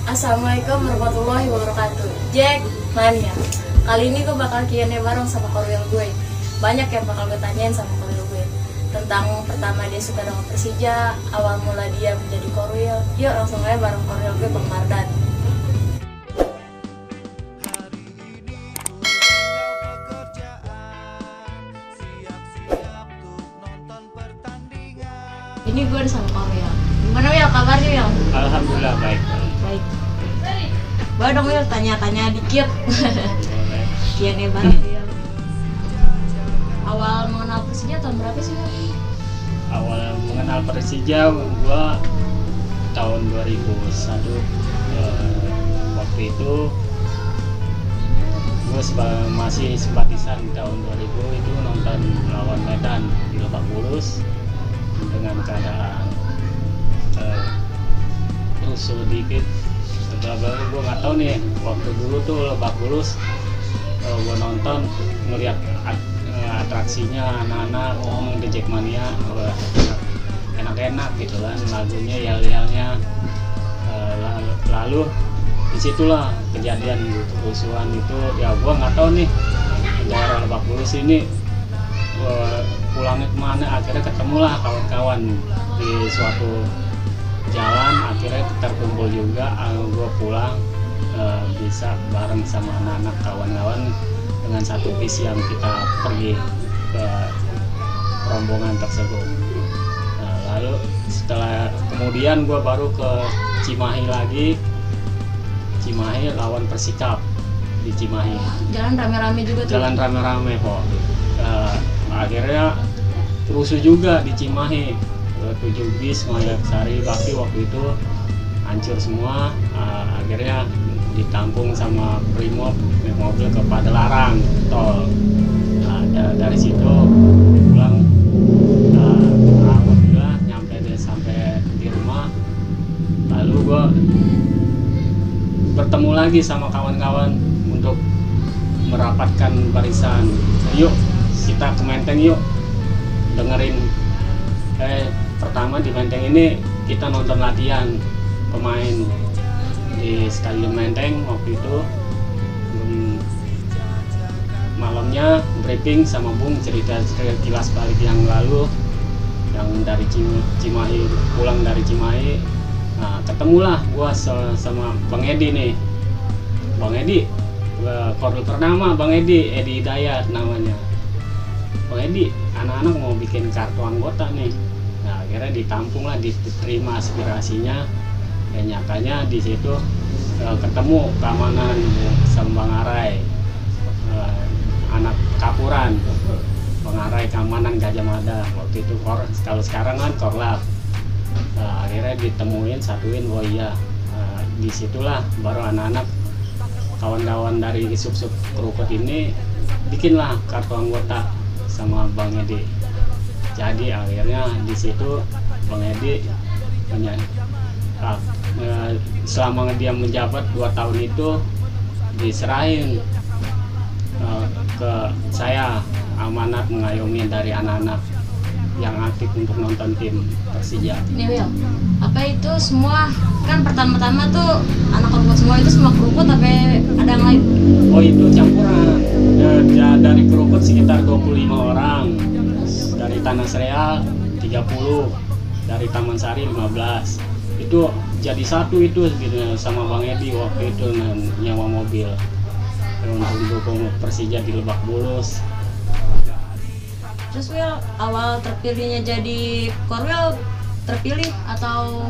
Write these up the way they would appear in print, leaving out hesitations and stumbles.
Assalamualaikum warahmatullahi wabarakatuh. Jack Mania. Kali ini gue bakal Q&A bareng sama Korwil gue. Banyak yang bakal gue tanyain sama Korwil gue. Tentang pertama dia suka dengan Persija, awal mula dia menjadi Korwil. Yuk langsung aja bareng Korwil gue, Bang Mardan. Ini gue ada sama Korwil. Gimana Wil, kabarnya Wil? Alhamdulillah baik. Baik. Boleh dong Wil, tanya-tanya dikit. Q&A bareng Wil. Awal mengenal Persija tahun berapa sih Wil? Awal mengenal Persija gua tahun 2001. Waktu itu gua masih simpatisan tahun 2000 itu nonton lawan Medan di Lebak Bulus dengan keadaan rusuh dikit. Setelah gue nggak tahu nih, waktu dulu tuh Lebak Bulus gue nonton ngeliat atraksinya anak-anak ngomong The Jackmania enak-enak gitu kan, lagunya yel-yelnya. Lalu disitulah kejadian kerusuhan itu. Ya gue nggak tahu nih daerah Lebak Bulus ini pulangnya kemana. Akhirnya ketemulah kawan-kawan di suatu jalan, akhirnya terkumpul juga. Gue pulang bisa bareng sama anak-anak kawan-kawan dengan satu bis yang kita pergi ke rombongan tersebut. Lalu setelah kemudian gue baru ke Cimahi lagi. Cimahi lawan Persikap di Cimahi. Jalan rame-rame juga tuh. Jalan rame-rame kok. Akhirnya rusuh juga di Cimahi. 7 bis Mayaksari Bakti waktu itu hancur semua. Akhirnya ditampung sama Brimob naik mobil ke Padalarang tol. Dari situ pulang, alhamdulillah sampai di rumah. Lalu gue bertemu lagi sama kawan-kawan untuk merapatkan barisan. Yuk kita ke Menteng yuk, dengerin. Pertama di Menteng ini kita nonton latihan pemain di Stadion Menteng waktu itu. Malamnya briefing sama Bung, cerita kilas balik yang lalu, yang dari Cimahi, pulang dari Cimahi. Nah ketemulah gua sama Bang Edi nih. Bang Edi, Korwil Purnama, Bang Edi Hidayat namanya. Bang Edi, anak-anak mau bikin kartu anggota nih. Nah akhirnya ditampung lah, diterima aspirasinya. Dan nyatanya di situ ketemu keamanan sama Bang Arai, anak Kapuran, Bang Arai keamanan Gajah Mada waktu itu. Kalau sekarang kan Korlap. Akhirnya ditemuin, satuin, oh iya. Disitulah baru anak-anak kawan-kawan dari sub-sub Krukut ini bikinlah kartu anggota sama Bang Edi. Jadi akhirnya di situ Bang Edi selama dia menjabat 2 tahun itu diserahin ke saya amanat mengayomi dari anak-anak yang aktif untuk nonton tim Persija. Nih Wil, apa itu semua kan pertama-tama tuh anak Krukut semua itu semua Krukut tapi ada yang lain? Oh itu campuran. Dari Krukut sekitar 25 orang. Dari Tanah Sereal 30, dari Taman Sari 15. Itu jadi satu itu gitu, sama Bang Edi waktu itu nyewa mobil untuk dukung Persija di Lebak Bulus. Terus Wil, awal terpilihnya jadi Korwil terpilih atau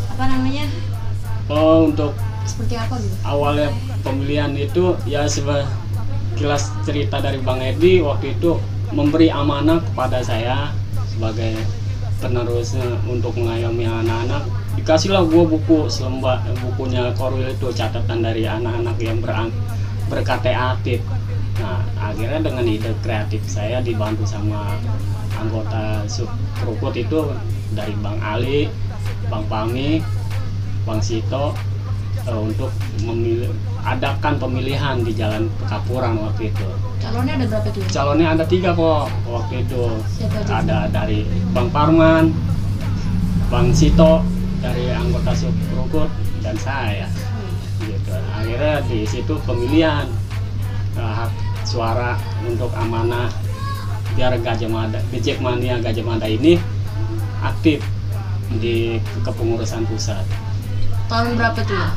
apa namanya? Oh untuk seperti apa gitu? Awalnya pemilihan itu ya sekilas cerita dari Bang Edi waktu itu memberi amanah kepada saya sebagai penerusnya untuk mengayomi anak-anak. Dikasihlah gue buku selembar, bukunya Korwil itu catatan dari anak-anak yang berkreatif. Nah akhirnya dengan ide kreatif saya dibantu sama anggota sub Krukut itu dari Bang Ali, Bang Pami, Bang Sito untuk adakan pemilihan di Jalan Pekapuran waktu itu. Calonnya ada berapa tuh? Calonnya ada 3 kok waktu itu. Siapa ada dari Bang Parman, Bang Sito dari anggota sub Krukut, dan saya gitu. Akhirnya di situ pemilihan hak suara untuk amanah biar Gajah Mada, The Jackmania Gajah Mada ini aktif di kepengurusan pusat. Tahun berapa tuh ya?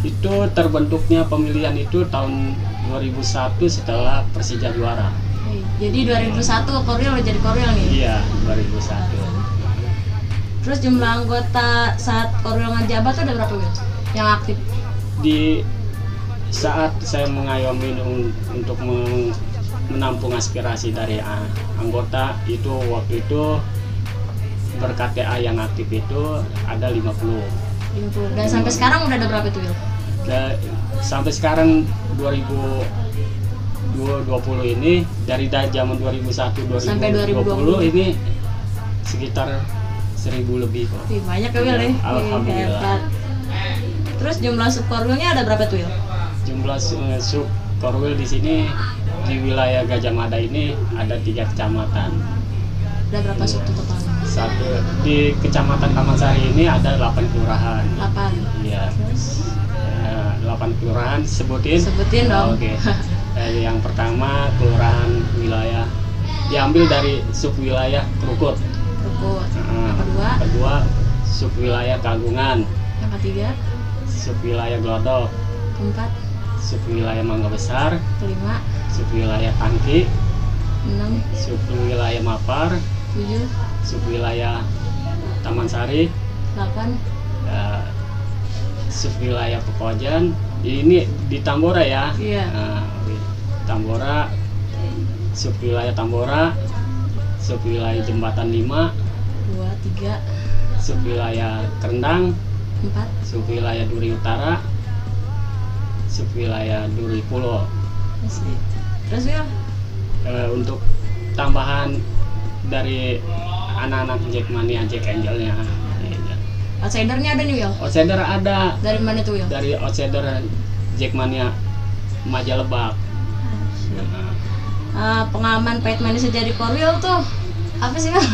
Itu terbentuknya pemilihan itu tahun 2001 setelah Persija juara. Jadi 2001 Korwil udah jadi Korwil nih? Iya, 2001. Terus jumlah anggota saat Korwil ngejabat tuh ada berapa Wil? Yang aktif? Di saat saya mengayomi untuk menampung aspirasi dari anggota itu, waktu itu ber-KTA yang aktif itu ada 50. Dan sampai sekarang udah ada berapa tuh Wil? Sampai sekarang 2020 ini, dari zaman 2001 sampai 2020 ini sekitar 1000 lebih kok. Banyak ya Wil ya? Alhamdulillah. Terus jumlah sub Korwilnya ada berapa tuh Wil? Jumlah sub Korwil di sini di wilayah Gajah Mada ini ada 3 kecamatan. Ada berapa sub totalnya? Satu di Kecamatan Taman Sari ini ada 8 kelurahan. 8. Iya. 8 kelurahan, sebutin dong. Oke. Yang pertama kelurahan wilayah diambil dari sub wilayah Krukut. Kedua sub wilayah Kagungan. Yang ketiga sub wilayah Glodok. Keempat sub wilayah Mangga Besar. Kelima sub wilayah Tangki. 6 sub wilayah Mapar. 7 sub wilayah Taman Sari. 8 sub wilayah Pekojan. Ini di Tambora ya. Iya. Tambora, sub wilayah Tambora, sub wilayah Jembatan 5, 2, 3, sub wilayah Kerendang, 4, sub wilayah Duri Utara, sub wilayah Duri Pulo. Terus Wil? Untuk tambahan dari anak-anak Jackmania, Jack Angelnya. Outsidernya ada nih Wil? Outsider ada. Dari mana tuh Wil? Dari outsider Jackmania Majalebak. Pengalaman pahit manis jadi Korwil tuh apa sih Wil?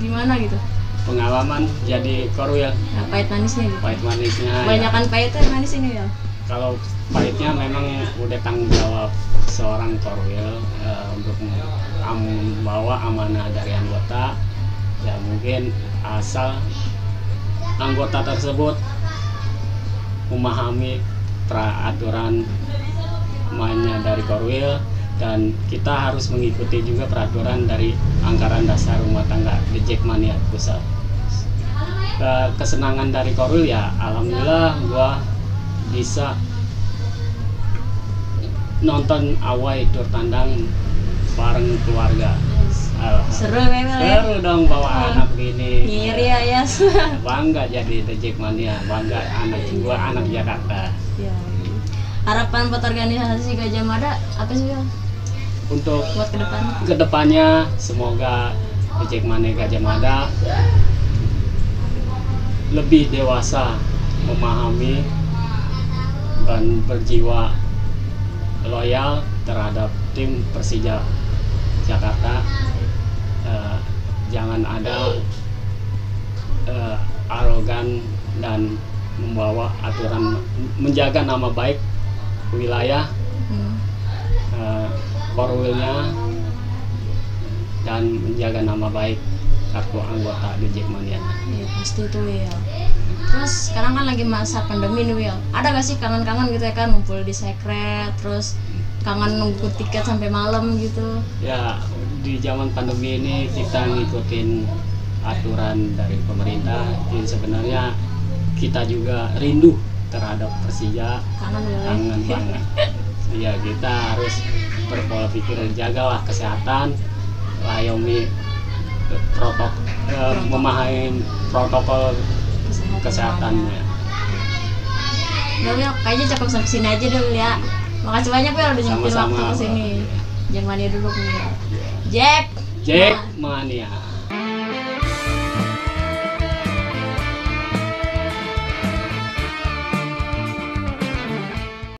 Gimana gitu? Pengalaman jadi Korwil. Nah, pahit manisnya gitu. Pahit manisnya. Kebanyakan pahitnya manis ini Wil. Kalau pahitnya memang udah tanggung jawab seorang Korwil untuk membawa amanah dari anggota. Ya mungkin asal anggota tersebut memahami peraturan mainnya dari Korwil, dan kita harus mengikuti juga peraturan dari anggaran dasar rumah tangga The Jackmania pusat. Kesenangan dari Korwil ya alhamdulillah gua bisa nonton awai tur tandang bareng keluarga. Seru ya Wil ya? Seru dong bawa anak begini. Ngiri ya Yas. Bangga jadi The Jackmania, bangga gua anak Jakarta. Ya. Harapan buat organisasi Gajah Mada apa sih Wil? Untuk Buat kedepannya semoga The Jackmania Gajah Mada lebih dewasa memahami dan berjiwa loyal terhadap tim Persija Jakarta. Jangan ada arogan dan membawa aturan, menjaga nama baik wilayah Korwilnya, dan menjaga nama baik kartu anggota The Jackmania. Iya pasti tuh Wil. Terus sekarang kan lagi masa pandemi nih Wil. Ada gak sih kangen-kangen gitu ya kan ngumpul di sekret, terus kangen nunggu tiket sampai malam gitu? Ya di zaman pandemi ini kita ngikutin aturan dari pemerintah. Jadi sebenarnya kita juga rindu terhadap Persija, kangen banget. Ya kita harus berpola pikir, jagalah kesehatan, layomi memahami protokol kesehatannya. Udah Wil, kayaknya cukup sampai sini aja dulu ya. Makasih banyak Wil udah nyempetin waktu kesini. Jackmania dulu Wil. Jackmania.